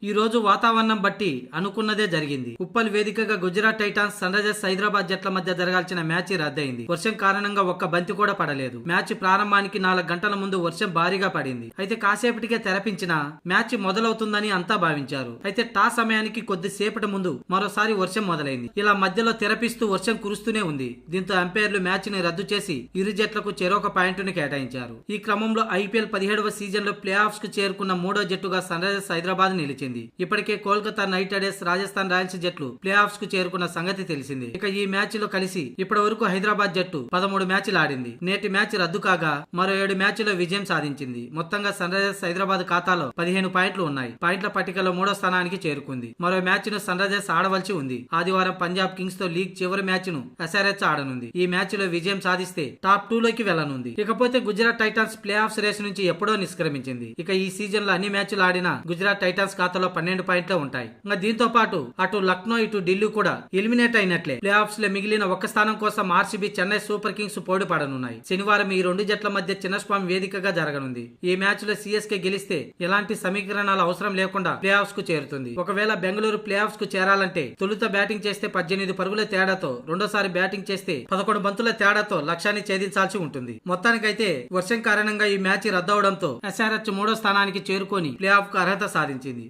ఈ రోజు వాతావరణం బట్టి అనుకున్నదే జరిగింది. ఉప్పల్ వేదికగా Gujarat Titans Sunrisers Hyderabad జట్ల మధ్య జరగాల్సిన మ్యాచ్ రద్దయింది. వర్షం కారణంగా ఒక్క బంతి కూడా పడలేదు. మ్యాచ్ ప్రారంభానికి 4 గంటల ముందు వర్షం భారీగా పడింది. అయితే కాసేపటికే తెరపించిన మ్యాచ్ మొదలవుతుందని అంతా భావించారు. అయితే టాస్ సమయానికి కొద్దిసేపటి ముందు మరోసారి వర్షం మొదలైంది. ఇలా మధ్యలో తెరపిస్తూ వర్షం కురుస్తూనే ఉంది. దీంతో అంపైర్లు మ్యాచ్ ని రద్దు చేసి ఇరు జట్లకు చెరొక పాయింట్ను కేటాయించారు. ఈ క్రమంలో ఐపీఎల్ 17వ సీజన్ లో ప్లే ఆఫ్స్ కు చేరుకున్న మూడో జట్టుగా సన్ రైజర్స్ హైదరాబాద్ నిలిచింది. ఇప్పటికే Kolkata night riders, Rajasthan Royals జట్లు ప్లే ఆఫ్స్ కు చేరుకున్న సంగతి తెలిసింది. ఇక ఈ మ్యాచ్ లో కలిసి ఇప్పటి వరకు హైదరాబాద్ జట్టు 13 మ్యాచ్లు ఆడింది. నేటి మ్యాచ్ రద్దు కాగా మరో 7 మ్యాచ్లో విజయం సాధించింది. మొత్తంగా సన్ రైజర్స్ హైదరాబాద్ ఖాతాలో 15 పాయింట్లు ఉన్నాయి. పాయింట్ల పట్టికలో 3వ స్థానానికి చేరుకుంది. మరో మ్యాచ్ ను సన్ రైజర్స్ ఆడవలసి ఉంది. ఆదివారం పంజాబ్ కింగ్స్ తో లీగ్ చివరి మ్యాచ్ ను ఎస్ఆర్హెచ్ ఆడనుంది. ఈ మ్యాచ్ లో విజయం సాధిస్తే టాప్ 2 లోకి వెళ్లనుంది. ఇకపోతే Gujarat Titans playoffs race నుంచి ఎప్పుడో నిష్క్రమించింది. ఇక ఈ సీజన్ లో అన్ని మ్యాచ్లు ఆడిన గుజరాత్ టైటాన్స్ ఖాతాలో 12 పాయింట్లే ఉంటాయి. ఇంకా దీంతో పాటు అటు లక్నో ఇటు ఢిల్లీ కూడా ఎలిమినేట్ అయినట్లే. ప్లే ఆఫ్స్ లో మిగిలిన ఒక్క స్థానం కోసం ఆర్సీబీ, చెన్నై సూపర్ కింగ్స్ పోటీ పడనున్నాయి. శనివారం ఈ రెండు జట్ల మధ్య చిన్నస్వామి వేదికగా జరగనుంది. ఈ మ్యాచ్ లో సిఎస్కే గెలిస్తే ఎలాంటి సమీకరణాల అవసరం లేకుండా ప్లే ఆఫ్స్ కు చేరుతుంది. ఒకవేళ బెంగళూరు ప్లే ఆఫ్స్ కు చేరాలంటే తొలుత బ్యాటింగ్ చేస్తే 18 పరుగుల తేడాతో, రెండోసారి బ్యాటింగ్ చేస్తే 11 బంతుల తేడాతో లక్ష్యాన్ని ఛేదించాల్సి ఉంటుంది. మొత్తానికైతే వర్షం కారణంగా ఈ మ్యాచ్ రద్దవడంతో ఎస్ఆర్హెచ్ 3వ స్థానానికి చేరుకొని ప్లే ఆఫ్ కు అర్హత సాధించింది.